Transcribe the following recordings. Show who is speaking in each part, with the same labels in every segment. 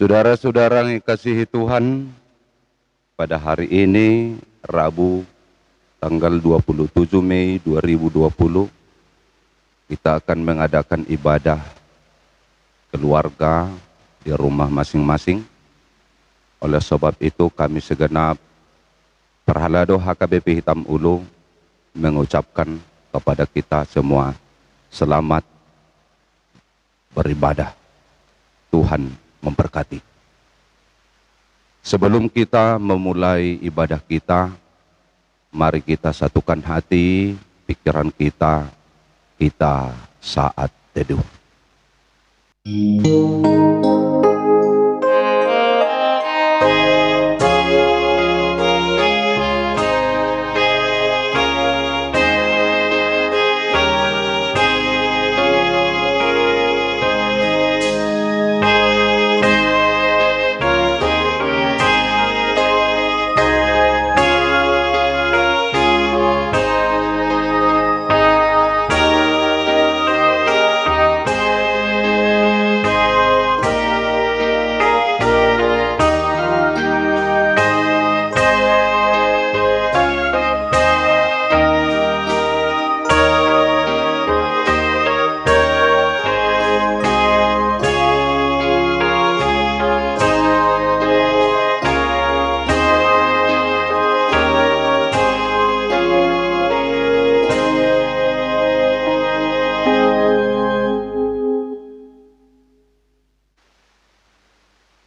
Speaker 1: Saudara-saudara yang dikasihi Tuhan, pada hari ini Rabu tanggal 27 Mei 2020 kita akan mengadakan ibadah keluarga di rumah masing-masing. Oleh sebab itu kami segenap Perhalado HKBP Hitam Ulu mengucapkan kepada kita semua selamat beribadah. Tuhan memberkati. Sebelum kita memulai ibadah kita, mari kita satukan hati, pikiran kita saat teduh.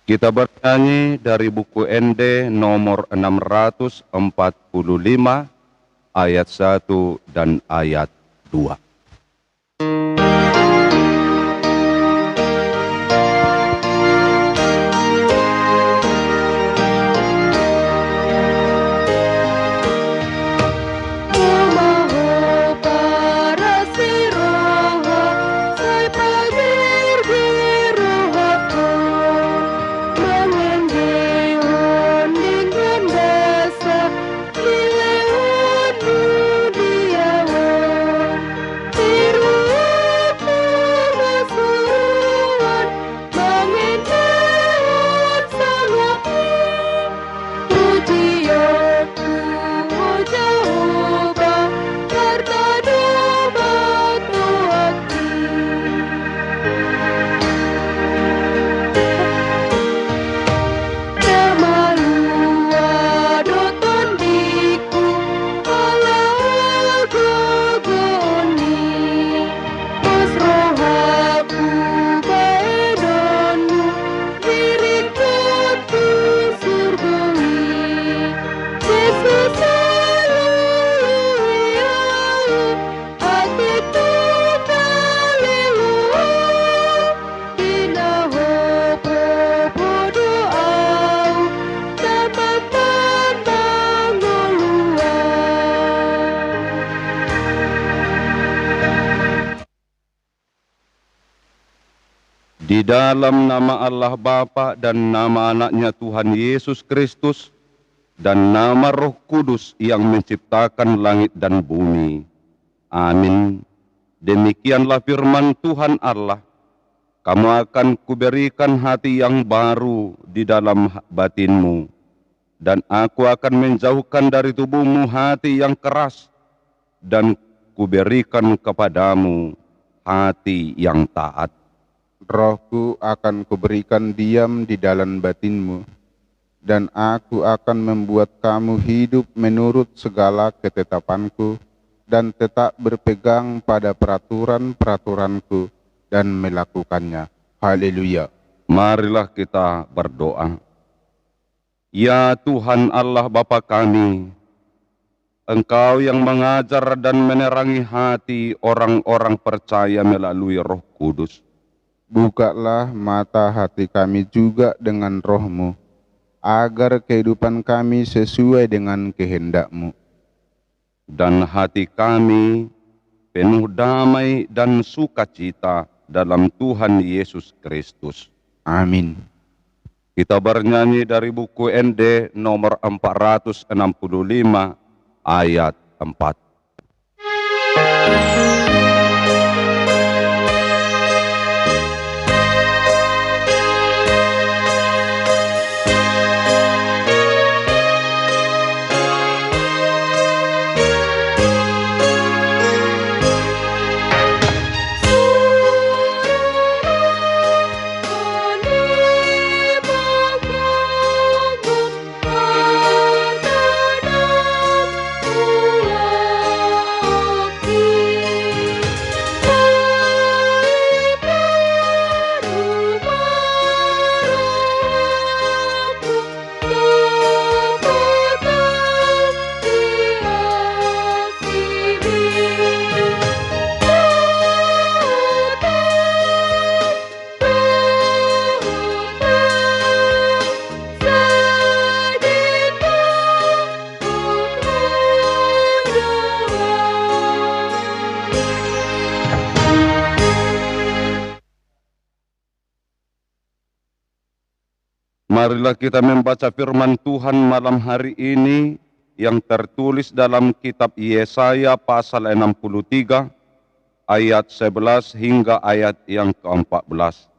Speaker 1: Kita bernyanyi dari buku ND nomor 645 ayat 1 dan ayat 2. Di dalam nama Allah Bapa dan nama anaknya Tuhan Yesus Kristus dan nama Roh Kudus yang menciptakan langit dan bumi. Amin. Demikianlah firman Tuhan Allah. Kamu akan kuberikan hati yang baru di dalam batinmu, dan aku akan menjauhkan dari tubuhmu hati yang keras, dan kuberikan kepadamu hati yang taat.
Speaker 2: Rohku akan kuberikan diam di dalam batinmu, dan aku akan membuat kamu hidup menurut segala ketetapanku, dan tetap berpegang pada peraturan-peraturanku, dan melakukannya. Haleluya.
Speaker 1: Marilah kita berdoa. Ya Tuhan Allah Bapa kami, Engkau yang mengajar dan menerangi hati orang-orang percaya melalui Roh Kudus.
Speaker 2: Bukalah mata hati kami juga dengan Roh-Mu, agar kehidupan kami sesuai dengan kehendak-Mu.
Speaker 1: Dan hati kami penuh damai dan sukacita dalam Tuhan Yesus Kristus.
Speaker 2: Amin.
Speaker 1: Kita bernyanyi dari buku ND nomor 465 ayat 4. Marilah kita membaca firman Tuhan malam hari ini yang tertulis dalam kitab Yesaya pasal 63 ayat 11 hingga ayat yang ke-14.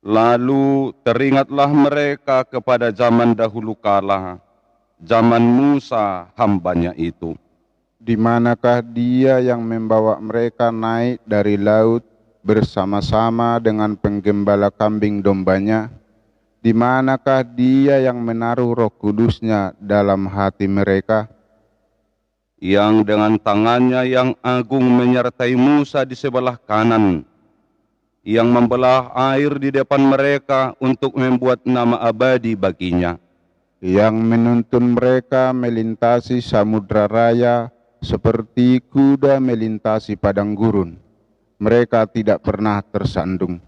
Speaker 1: Lalu teringatlah mereka kepada zaman dahulu kala, zaman Musa hambanya itu.
Speaker 2: Di manakah dia yang membawa mereka naik dari laut bersama-sama dengan penggembala kambing dombanya? Di manakah dia yang menaruh Roh Kudusnya dalam hati mereka?
Speaker 1: Yang dengan tangannya yang agung menyertai Musa di sebelah kanan, yang membelah air di depan mereka untuk membuat nama abadi baginya,
Speaker 2: Yang menuntun mereka melintasi samudra raya seperti kuda melintasi padang gurun. Mereka tidak pernah tersandung.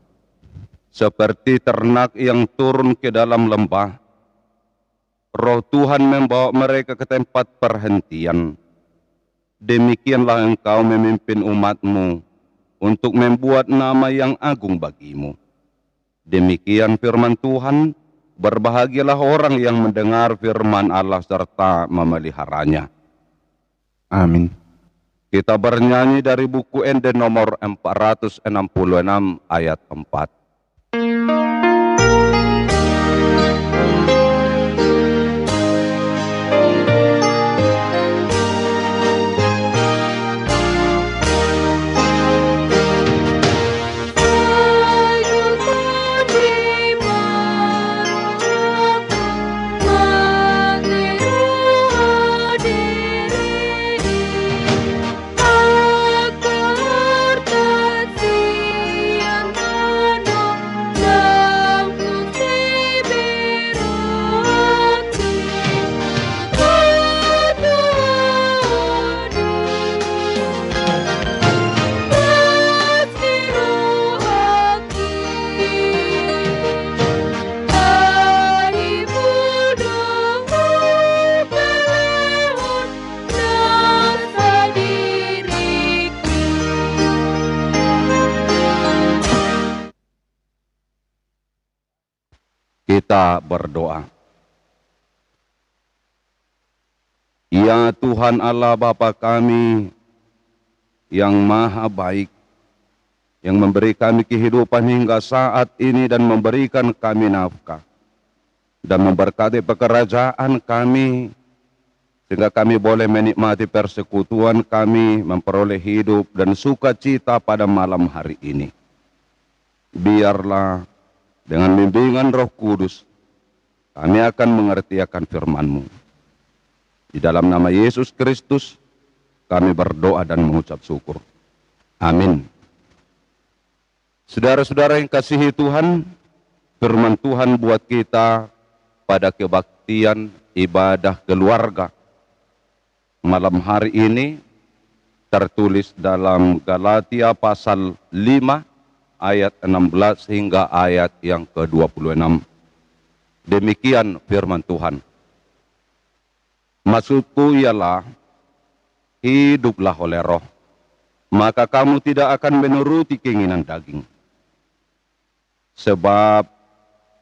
Speaker 1: seperti ternak yang turun ke dalam lembah. Roh Tuhan membawa mereka ke tempat perhentian. Demikianlah engkau memimpin umat-Mu untuk membuat nama yang agung bagimu. Demikian firman Tuhan, berbahagialah orang yang mendengar firman Allah serta memeliharanya.
Speaker 2: Amin.
Speaker 1: Kita bernyanyi dari buku Ende nomor 466 ayat 4. Kita berdoa. Ya Tuhan Allah Bapa kami yang maha baik, yang memberi kami kehidupan hingga saat ini dan memberikan kami nafkah, dan memberkati pekerjaan kami, sehingga kami boleh menikmati persekutuan kami, memperoleh hidup dan sukacita pada malam hari ini. Biarlah dengan bimbingan Roh Kudus, kami akan mengerti akan firman-Mu. Di dalam nama Yesus Kristus, kami berdoa dan mengucap syukur. Amin. Saudara-saudara yang kasihi Tuhan, firman Tuhan buat kita pada kebaktian ibadah keluarga malam hari ini tertulis dalam Galatia pasal 5 ayat 16 hingga ayat yang ke-26. Demikian firman Tuhan. Maksudku ialah, hiduplah oleh roh, maka kamu tidak akan menuruti keinginan daging. Sebab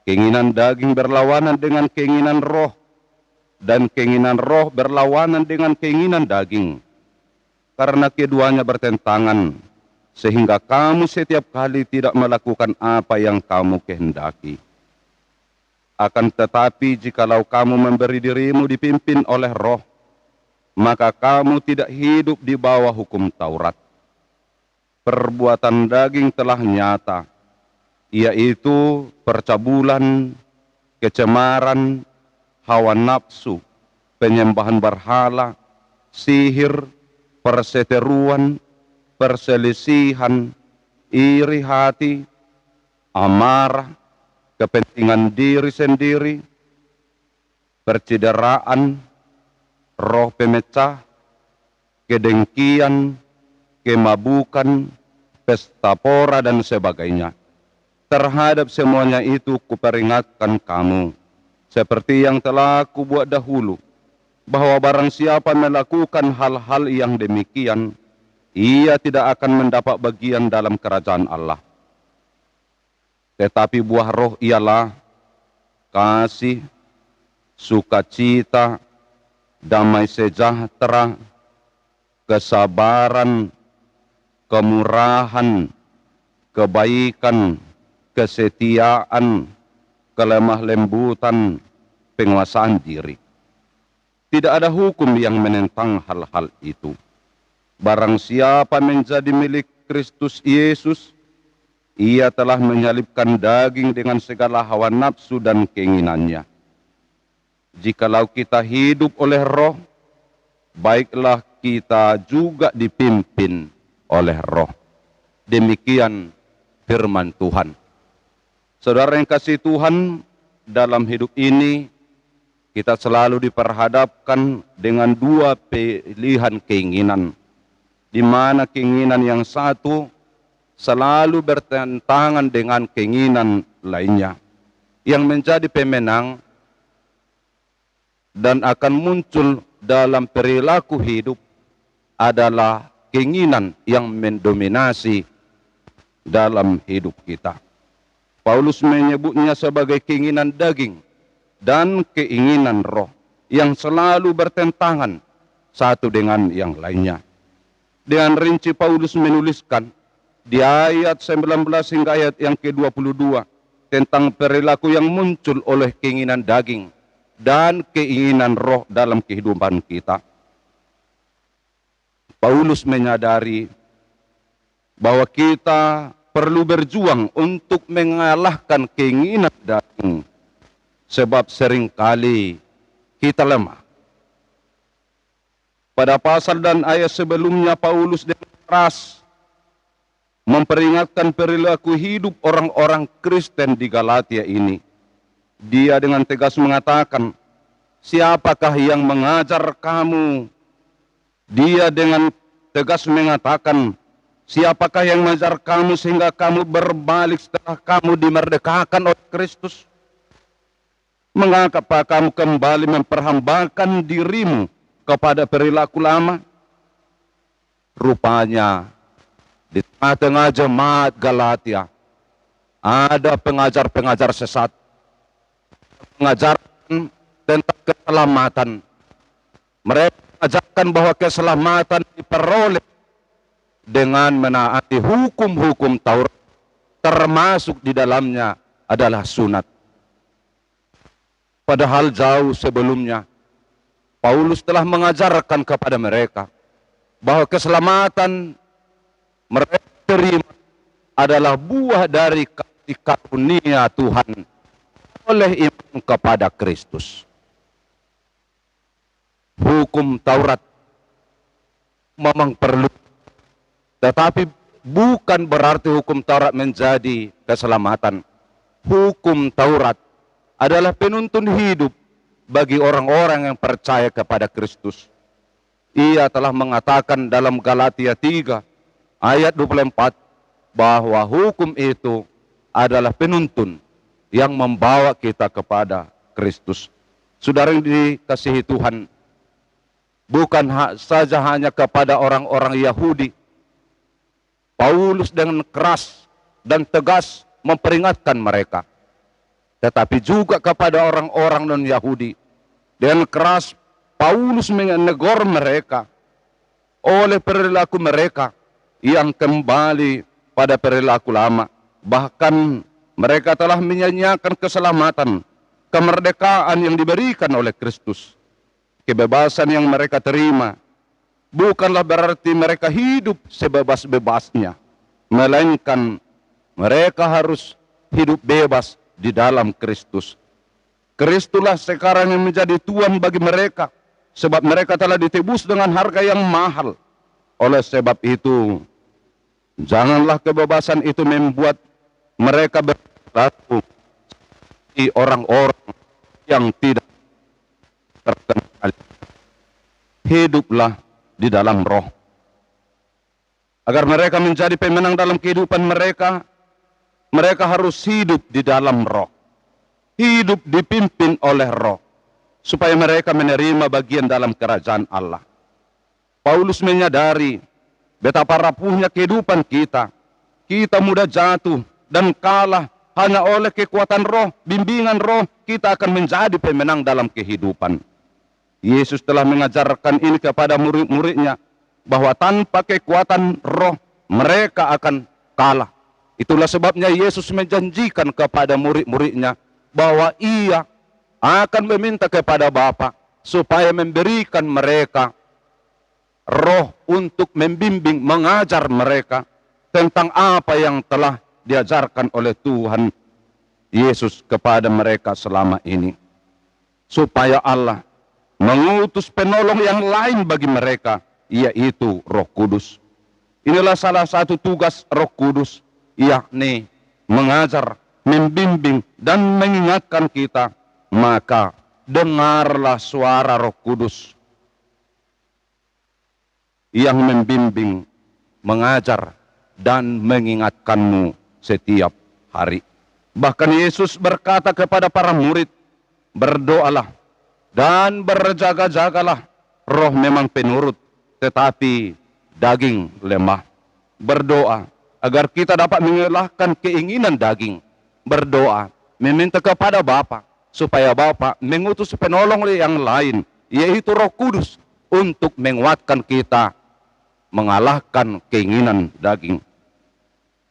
Speaker 1: keinginan daging berlawanan dengan keinginan roh, dan keinginan roh berlawanan dengan keinginan daging. Karena keduanya bertentangan, sehingga kamu setiap kali tidak melakukan apa yang kamu kehendaki. Akan tetapi jikalau kamu memberi dirimu dipimpin oleh roh, maka kamu tidak hidup di bawah hukum Taurat. Perbuatan daging telah nyata, yaitu percabulan, kecemaran, hawa nafsu, penyembahan berhala, sihir, perseteruan, perselisihan, iri hati, amarah, kepentingan diri sendiri, percideraan, roh pemecah, kedengkian, kemabukan, pesta pora dan sebagainya. Terhadap semuanya itu kuperingatkan kamu, seperti yang telah kubuat dahulu, bahwa barang siapa melakukan hal-hal yang demikian, ia tidak akan mendapat bagian dalam kerajaan Allah. Tetapi buah roh ialah kasih, sukacita, damai sejahtera, kesabaran, kemurahan, kebaikan, kesetiaan, kelemah lembutan, penguasaan diri. Tidak ada hukum yang menentang hal-hal itu. Barang siapa menjadi milik Kristus Yesus, ia telah menyalibkan daging dengan segala hawa nafsu dan keinginannya. Jikalau kita hidup oleh Roh, baiklah kita juga dipimpin oleh Roh. Demikian firman Tuhan. Saudara yang kasih Tuhan, dalam hidup ini kita selalu diperhadapkan dengan dua pilihan keinginan, di mana keinginan yang satu selalu bertentangan dengan keinginan lainnya. Yang menjadi pemenang dan akan muncul dalam perilaku hidup adalah keinginan yang mendominasi dalam hidup kita. Paulus menyebutnya sebagai keinginan daging dan keinginan roh yang selalu bertentangan satu dengan yang lainnya. Dengan rinci Paulus menuliskan di ayat 19 hingga ayat yang ke-22 tentang perilaku yang muncul oleh keinginan daging dan keinginan roh dalam kehidupan kita. Paulus menyadari bahwa kita perlu berjuang untuk mengalahkan keinginan daging, sebab seringkali kita lemah. Pada pasal dan ayat sebelumnya Paulus dengan keras memperingatkan perilaku hidup orang-orang Kristen di Galatia ini. Dia dengan tegas mengatakan, siapakah yang mengajar kamu? Dia dengan tegas mengatakan, siapakah yang mengajar kamu sehingga kamu berbalik setelah kamu dimerdekakan oleh Kristus? Mengapa kamu kembali memperhambakan dirimu kepada perilaku lama? Rupanya di tengah-tengah jemaat Galatia ada pengajar-pengajar sesat, mengajarkan tentang keselamatan. Mereka mengajarkan bahwa keselamatan diperoleh dengan menaati hukum-hukum Taurat, termasuk di dalamnya adalah sunat. Padahal jauh sebelumnya Paulus telah mengajarkan kepada mereka bahwa keselamatan mereka terima adalah buah dari kasih karunia Tuhan oleh iman kepada Kristus. Hukum Taurat memang perlu, tetapi bukan berarti hukum Taurat menjadi keselamatan. Hukum Taurat adalah penuntun hidup bagi orang-orang yang percaya kepada Kristus. Ia telah mengatakan dalam Galatia 3 ayat 24 bahwa hukum itu adalah penuntun yang membawa kita kepada Kristus. Saudara yang dikasihi Tuhan, bukan saja hanya kepada orang-orang Yahudi, Paulus dengan keras dan tegas memperingatkan mereka, tetapi juga kepada orang-orang non-Yahudi. Dengan keras Paulus menegur mereka oleh perilaku mereka yang kembali pada perilaku lama. Bahkan mereka telah menyanyiakan keselamatan, kemerdekaan yang diberikan oleh Kristus. Kebebasan yang mereka terima bukanlah berarti mereka hidup sebebas-bebasnya, melainkan mereka harus hidup bebas di dalam Kristus. Kristuslah sekarang yang menjadi Tuhan bagi mereka, sebab mereka telah ditebus dengan harga yang mahal. Oleh sebab itu, janganlah kebebasan itu membuat mereka berlaku seperti orang-orang yang tidak terkenal. Hiduplah di dalam roh. Agar mereka menjadi pemenang dalam kehidupan mereka, mereka harus hidup di dalam roh. Hidup dipimpin oleh roh, supaya mereka menerima bagian dalam kerajaan Allah. Paulus menyadari betapa rapuhnya kehidupan kita. Kita mudah jatuh dan kalah hanya oleh kekuatan roh, bimbingan roh, kita akan menjadi pemenang dalam kehidupan. Yesus telah mengajarkan ini kepada murid-muridnya, bahwa tanpa kekuatan roh, mereka akan kalah. Itulah sebabnya Yesus menjanjikan kepada murid-muridnya, bahwa ia akan meminta kepada Bapa, supaya memberikan mereka roh untuk membimbing, mengajar mereka tentang apa yang telah diajarkan oleh Tuhan Yesus kepada mereka selama ini. Supaya Allah mengutus penolong yang lain bagi mereka, yaitu Roh Kudus. Inilah salah satu tugas Roh Kudus, yakni mengajar, membimbing, dan mengingatkan kita. Maka dengarlah suara Roh Kudus yang membimbing, mengajar, dan mengingatkanmu setiap hari. Bahkan Yesus berkata kepada para murid, berdoalah dan berjaga-jagalah. Roh memang penurut, tetapi daging lemah. Berdoa agar kita dapat mengalahkan keinginan daging. Berdoa meminta kepada Bapa, supaya Bapa mengutus penolong yang lain, yaitu Roh Kudus, untuk menguatkan kita mengalahkan keinginan daging.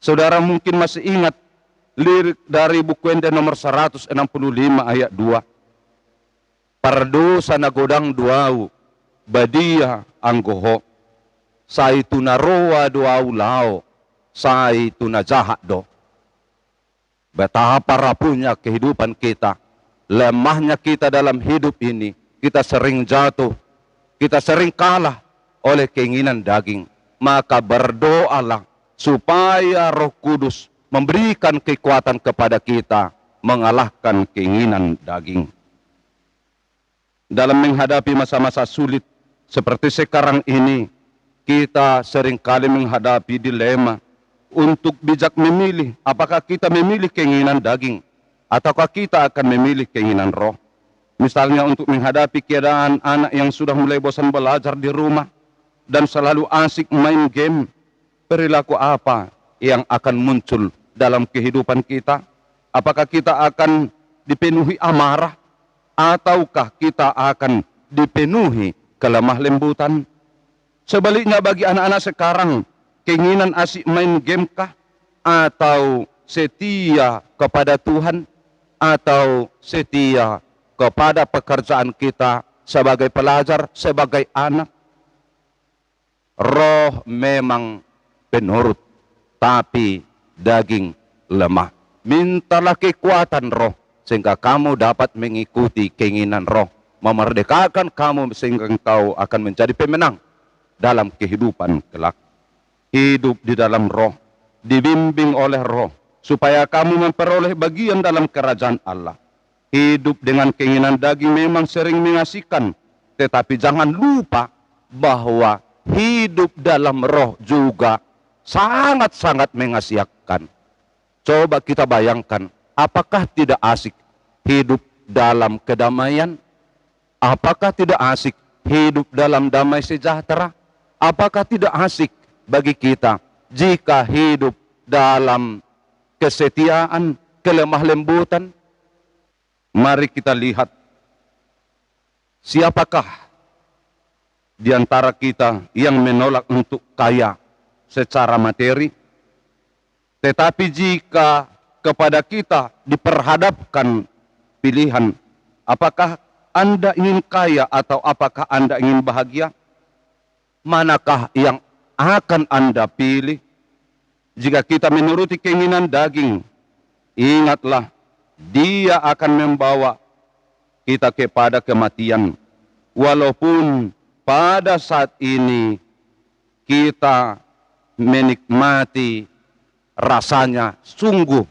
Speaker 1: Saudara mungkin masih ingat lirik dari buku Ende nomor 165 ayat 2. Pardosa nagodang duau, badia anggoho, saitu naroa duau lao, saitu najahat do. Betapa rapuhnya kehidupan kita, lemahnya kita dalam hidup ini. Kita sering jatuh, kita sering kalah oleh keinginan daging. Maka berdoalah supaya Roh Kudus memberikan kekuatan kepada kita mengalahkan keinginan daging. Dalam menghadapi masa-masa sulit seperti sekarang ini, kita seringkali menghadapi dilema untuk bijak memilih, apakah kita memilih keinginan daging ataukah kita akan memilih keinginan roh. Misalnya untuk menghadapi keadaan anak yang sudah mulai bosan belajar di rumah dan selalu asik main game, perilaku apa yang akan muncul dalam kehidupan kita? Apakah kita akan dipenuhi amarah ataukah kita akan dipenuhi kelemah lembutan? Sebaliknya bagi anak-anak sekarang, keinginan asik main game kah? Atau setia kepada Tuhan? Atau setia kepada pekerjaan kita sebagai pelajar, sebagai anak? Roh memang penurut, tapi daging lemah. Mintalah kekuatan roh, sehingga kamu dapat mengikuti keinginan roh, memerdekakan kamu sehingga engkau akan menjadi pemenang dalam kehidupan kelak. Hidup di dalam roh, dibimbing oleh roh, supaya kamu memperoleh bagian dalam kerajaan Allah. Hidup dengan keinginan daging memang sering mengasihkan, tetapi jangan lupa bahwa hidup dalam roh juga sangat-sangat mengasihkan. Coba kita bayangkan, apakah tidak asik hidup dalam kedamaian? Apakah tidak asik hidup dalam damai sejahtera? Apakah tidak asik bagi kita jika hidup dalam kesetiaan, kelemah lembutan? Mari kita lihat, siapakah di antara kita yang menolak untuk kaya secara materi? Tetapi jika kepada kita diperhadapkan pilihan, apakah Anda ingin kaya atau apakah Anda ingin bahagia? Manakah yang akan Anda pilih? Jika kita menuruti keinginan daging, ingatlah, dia akan membawa kita kepada kematian. Walaupun pada saat ini kita menikmati rasanya sungguh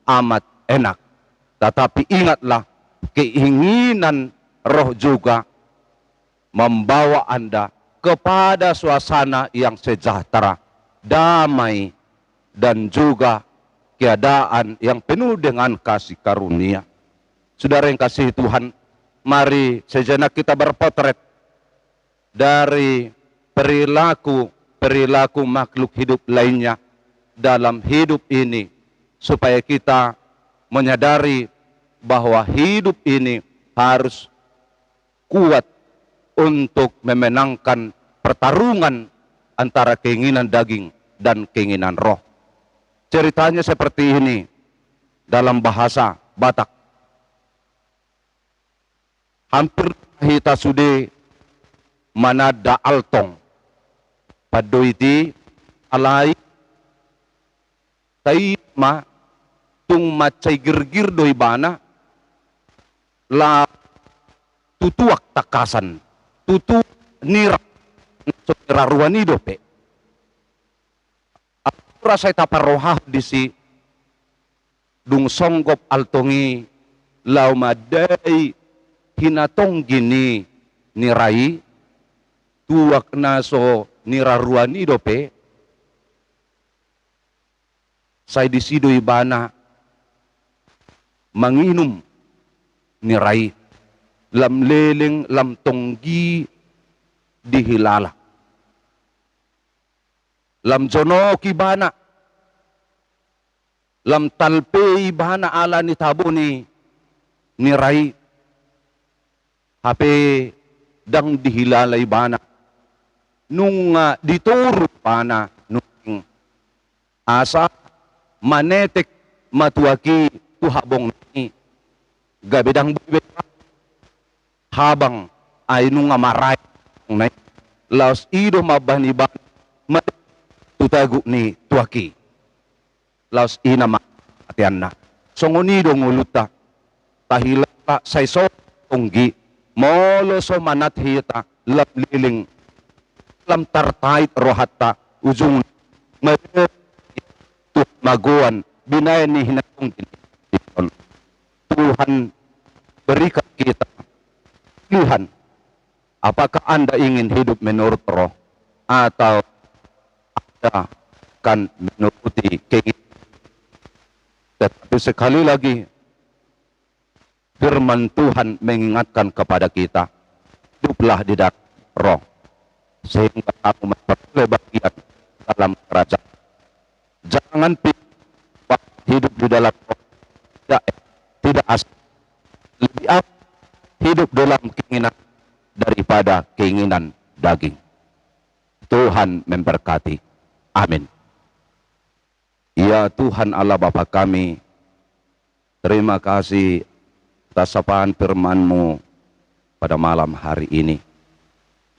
Speaker 1: amat enak, tetapi ingatlah, keinginan roh juga membawa Anda kepada suasana yang sejahtera, damai, dan juga keadaan yang penuh dengan kasih karunia. Saudara yang kasih Tuhan, mari sejenak kita berpotret dari perilaku makhluk hidup lainnya dalam hidup ini, supaya kita menyadari bahwa hidup ini harus kuat untuk memenangkan pertarungan antara keinginan daging dan keinginan roh. Ceritanya seperti ini dalam bahasa Batak. Hampir hita sude manada altong padoiti alai taima tung macai girgir doi bana la tutuak takasan tutu nira raruani dope rasa taparohah disi dung songgop altongi lau madai hinatong gini nirai tuak naso niraruani dope say disido ibana manginum nirai lam leleng lam tonggi dihilala lam jono kibana lam talpe ibana ala ni tabo ni nirai hape dang dihilala ibana nung dituro pana nung asa manetek matuaki tuhabong ni gabedang bibet habang ay nung amaray nay laos ido mabaniban tutagu ni tuaki laos ina atian na songonido nguluta tahilata sayso onggi molo so manat hita lam liling lam tartait rohatta ujung maguan binayan ni hinatong Tuhan berikan kita pilihan. Apakah Anda ingin hidup menurut roh atau Anda akan menuruti keinginan? Tetapi sekali lagi firman Tuhan mengingatkan kepada kita, hiduplah di dalam roh sehingga kamu memperoleh bagian dalam kerajaan. Jangan hidup di dalam roh tidak asal, lebih hidup dalam keinginan daripada keinginan daging. Tuhan memberkati. Amin. Ya Tuhan Allah Bapa kami, terima kasih atas sapaan firman-Mu pada malam hari ini.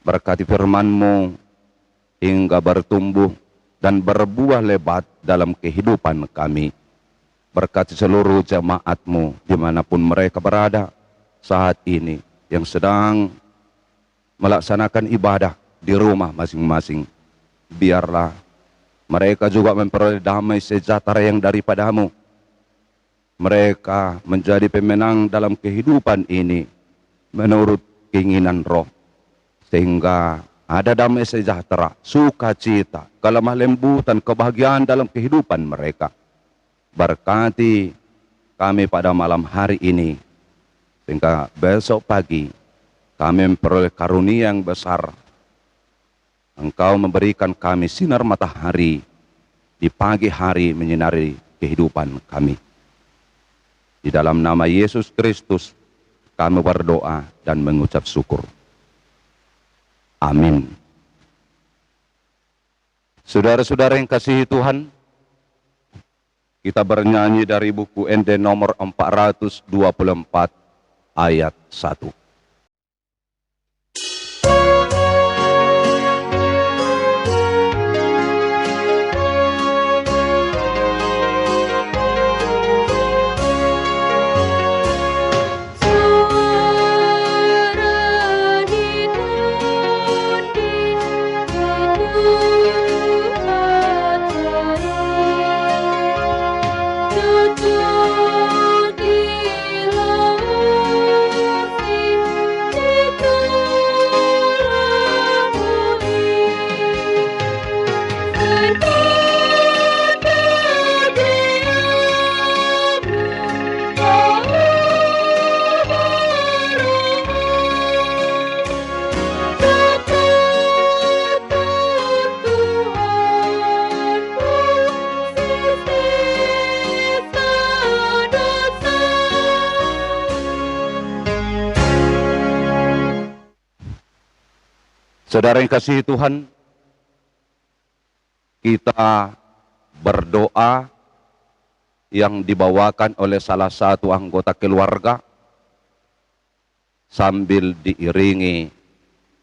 Speaker 1: Berkati firman-Mu hingga bertumbuh dan berbuah lebat dalam kehidupan kami. Berkati seluruh jemaat-Mu dimanapun mereka berada saat ini yang sedang melaksanakan ibadah di rumah masing-masing. Biarlah mereka juga memperoleh damai sejahtera yang daripada-Mu. Mereka menjadi pemenang dalam kehidupan ini menurut keinginan roh. Sehingga ada damai sejahtera, sukacita, kelemah lembutan, kebahagiaan dalam kehidupan mereka. Berkati kami pada malam hari ini, sehingga besok pagi kami memperoleh karunia yang besar. Engkau memberikan kami sinar matahari di pagi hari menyinari kehidupan kami. Di dalam nama Yesus Kristus kami berdoa dan mengucap syukur. Amin. Saudara-saudara yang kasihi Tuhan, kita bernyanyi dari buku ND nomor 424 ayat 1. Saudara yang kasih Tuhan, kita berdoa yang dibawakan oleh salah satu anggota keluarga sambil diiringi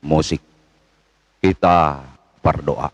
Speaker 1: musik. Kita berdoa.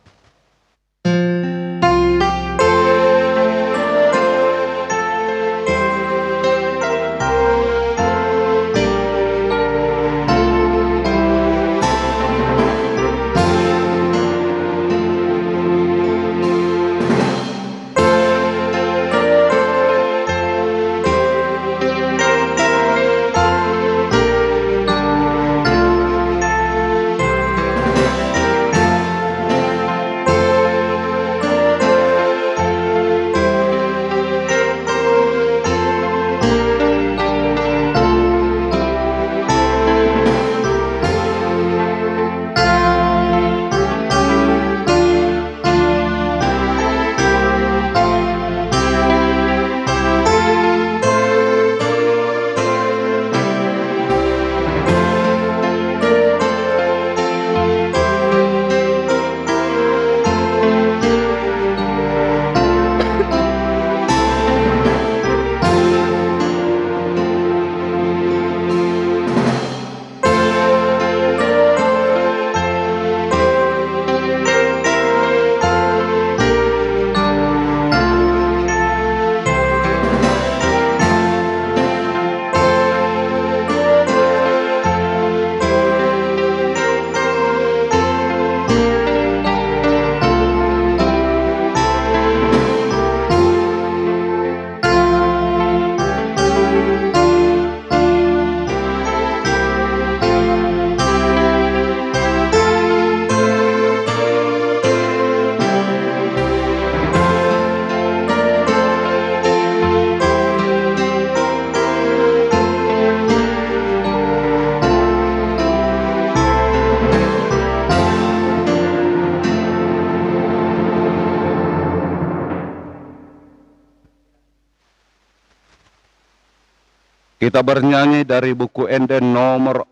Speaker 1: Kita bernyanyi dari buku Enden nomor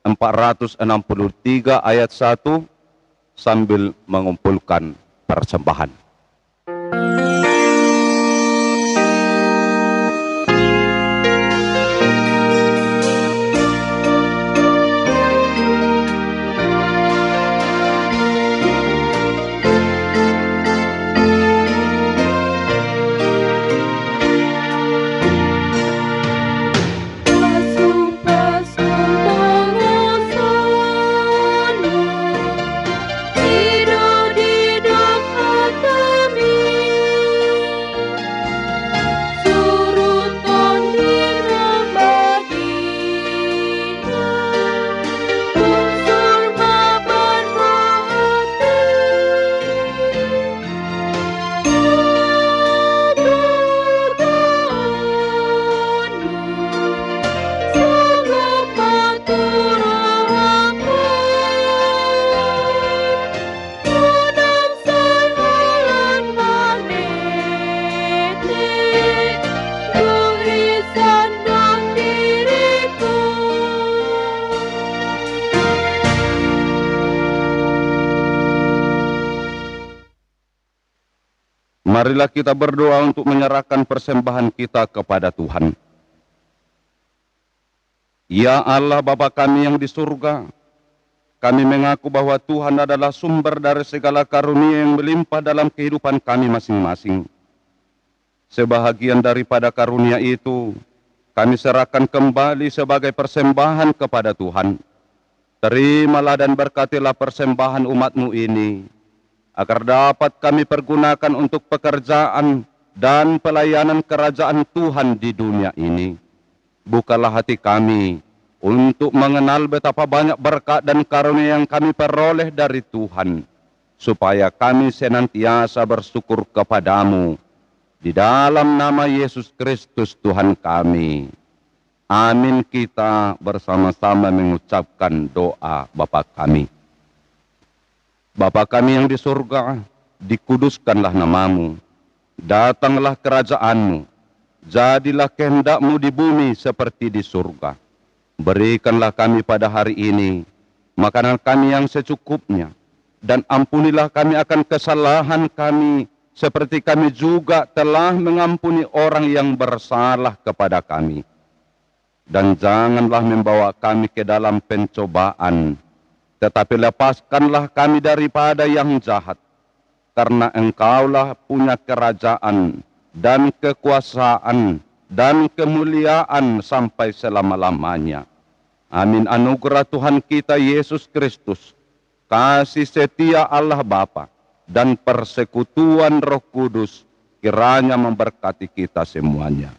Speaker 1: 463 ayat 1 sambil mengumpulkan persembahan. Marilah kita berdoa untuk menyerahkan persembahan kita kepada Tuhan. Ya Allah Bapa kami yang di surga, kami mengaku bahwa Tuhan adalah sumber dari segala karunia yang melimpah dalam kehidupan kami masing-masing. Sebahagian daripada karunia itu, kami serahkan kembali sebagai persembahan kepada Tuhan. Terimalah dan berkatilah persembahan umat-Mu ini, agar dapat kami pergunakan untuk pekerjaan dan pelayanan kerajaan Tuhan di dunia ini. Bukalah hati kami untuk mengenal betapa banyak berkat dan karunia yang kami peroleh dari Tuhan, supaya kami senantiasa bersyukur kepadamu. Di dalam nama Yesus Kristus Tuhan kami. Amin. Kita bersama-sama mengucapkan doa Bapa kami. Bapa kami yang di surga, dikuduskanlah namamu, datanglah kerajaanmu, jadilah kehendak-Mu di bumi seperti di surga. Berikanlah kami pada hari ini makanan kami yang secukupnya, dan ampunilah kami akan kesalahan kami, seperti kami juga telah mengampuni orang yang bersalah kepada kami. Dan janganlah membawa kami ke dalam pencobaan, tetapi lepaskanlah kami daripada yang jahat, karena Engkaulah punya kerajaan dan kekuasaan dan kemuliaan sampai selama-lamanya. Amin. Anugerah Tuhan kita Yesus Kristus, kasih setia Allah Bapa, dan persekutuan Roh Kudus kiranya memberkati kita semuanya.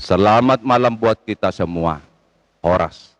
Speaker 1: Selamat malam buat kita semua. Horas.